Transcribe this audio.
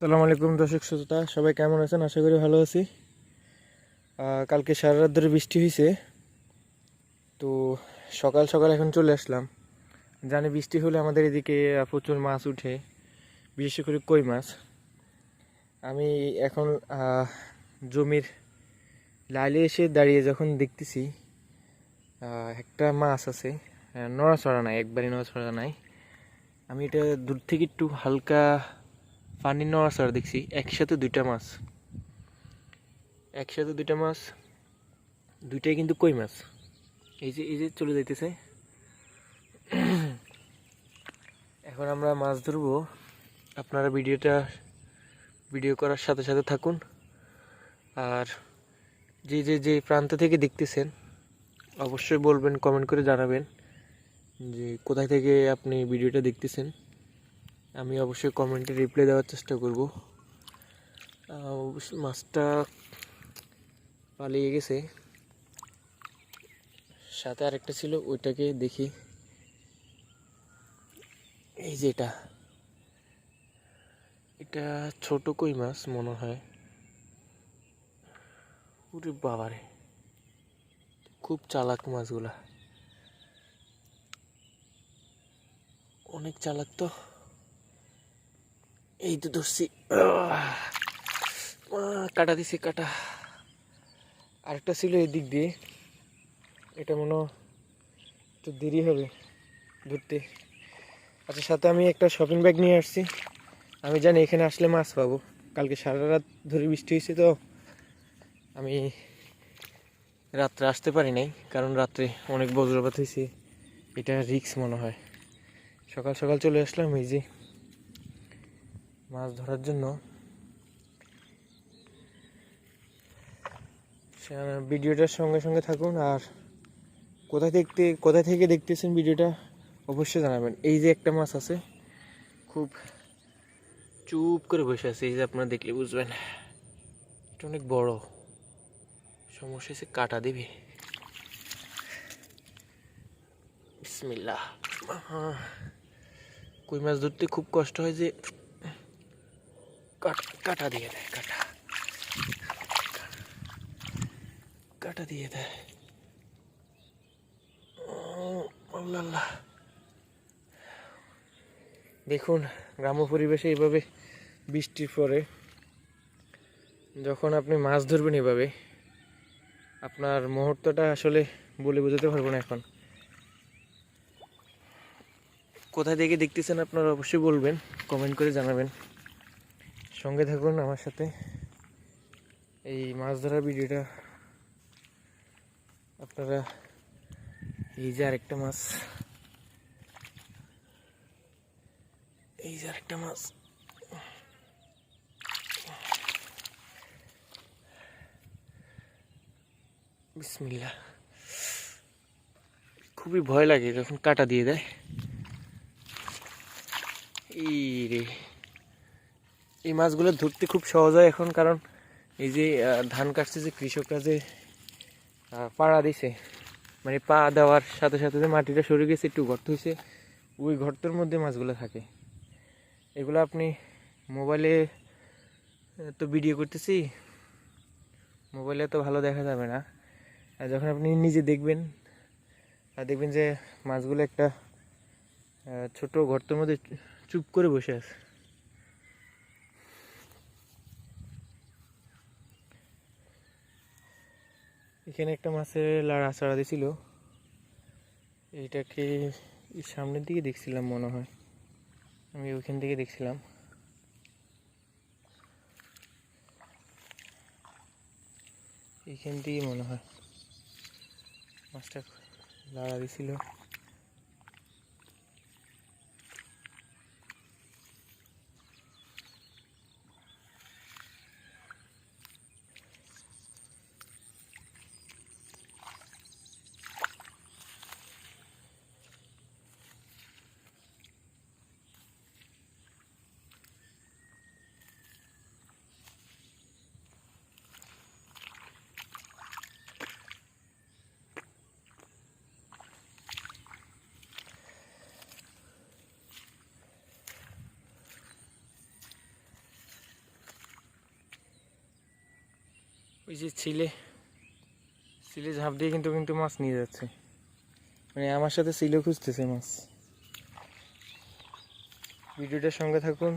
আসসালামু আলাইকুম দর্শক শ্রোতা, সবাই কেমন আছেন? আশা করি ভালো আছি। কালকে সারা রাত ধরে বৃষ্টি হয়েছে, তো সকাল সকাল এখন চলে আসলাম। জানি বৃষ্টি হলে আমাদের এদিকে প্রচুর মাছ উঠে, বিশেষ করে কই মাছ। আমি এখন জমির লাইলে এসে দাঁড়িয়ে যখন দেখতেছি একটা মাছ আছে, নড়াচড়া নাই, একবারই নড়াচড়া নাই। আমি এটা দূর থেকে একটু হালকা পানির নড়াচড়া দেখছি। একসাথে দুইটা মাছ, দুইটাই কিন্তু কই মাছ। এই যে চলে যাইতেছে। এখন আমরা মাছ ধরবো। আপনারা ভিডিও করার সাথে সাথে থাকুন। আর যে প্রান্ত থেকে দেখতেছেন অবশ্যই বলবেন, কমেন্ট করে জানাবেন যে কোথায় থেকে আপনি ভিডিওটা দেখতেছেন। আমি অবশ্যই কমেন্টে রিপ্লাই দেওয়ার চেষ্টা করব। মাছটা পালিয়ে গেছে, সাথে আরেকটা ছিল, ওইটাকে দেখি। এই যে এটা ছোট কই মাছ মনে হয়। ওরে বাবারে, খুব চালাক মাছগুলা, অনেক চালাক তো। এই তো ধরছি, কাটা দিছি, কাটা। আরেকটা ছিল এই দিক দিয়ে, এটা মনে হয় একটু দেরি হবে ধরতে। আচ্ছা, সাথে আমি একটা শপিং ব্যাগ নিয়ে আসছি। আমি জানি এখানে আসলে মাছ পাবো। কালকে সারা রাত ধরে বৃষ্টি হয়েছে, তো আমি রাত্রে আসতে পারি নাই, কারণ রাত্রে অনেক বজ্রপাত হয়েছে। এটা রিস্ক মনে হয়। সকাল সকাল চলে আসলাম এই যে মাছ ধরার জন্য। ভিডিওটার সঙ্গে সঙ্গে থাকুন। আর কোথায় থেকে দেখতেছেন ভিডিওটা অবশ্যই জানাবেন। এই যে একটা মাছ আছে, খুব চুপ করে বসে আছে। এই যে আপনারা দেখলে বুঝবেন, এটা অনেক বড়। সমস্যা হচ্ছে কাটা দিবে। বিসমিল্লাহ। কই মাছ ধরতে খুব কষ্ট হয়, যে কাটা দিয়ে দেয়, কাটা দিয়ে দেয়। আল্লাহ, দেখুন গ্রাম্য পরিবেশে এইভাবে বৃষ্টির পরে যখন আপনি মাছ ধরবেন, এভাবে আপনার মুহূর্তটা আসলে বলে বোঝাতে পারবো না। এখন কোথায় থেকে দেখতেছেন আপনারা অবশ্যই বলবেন, কমেন্ট করে জানাবেন। সঙ্গে থাকুন আমার সাথে। এই মাছ ধরার ভিডিওটা আপনারা, এই যে আরেকটা মাছ, বিসমিল্লাহ। খুবই ভয় লাগে যখন কাটা দিয়ে দেয়। এই মাছগুলো ধরতে খুব সহজ হয় এখন, কারণ এই যে ধান কাটছে, যে কৃষকরা যে পাড়া দিছে, মানে পা দেওয়ার সাথে সাথে যে মাটিটা সরে গেছে, একটু গর্ত হয়েছে, ওই গর্তের মধ্যে মাছগুলো থাকে। এগুলো আপনি মোবাইলে তো ভিডিও করতেছি, মোবাইলে তো ভালো দেখা যাবে না। আর যখন আপনি নিজে দেখবেন, আর দেখবেন যে মাছগুলো একটা ছোট গর্তের মধ্যে চুপ করে বসে আছে। এখানে একটা মাছের লাড়াচাড়া দিছিল, এইটাকে সামনের দিকে দেখছিলাম মনে হয়, আমি ওইখান থেকে দেখছিলাম। এইখান থেকে মনে হয় মাছটা লাড়া দিছিল। ওই যে ছিলে সিলে ঝাঁপ দিয়ে কিন্তু কিন্তু মাছ নিয়ে যাচ্ছে, মানে আমার সাথে সিলেও খুঁজতেছে মাছ। ভিডিওটার সঙ্গে থাকুন।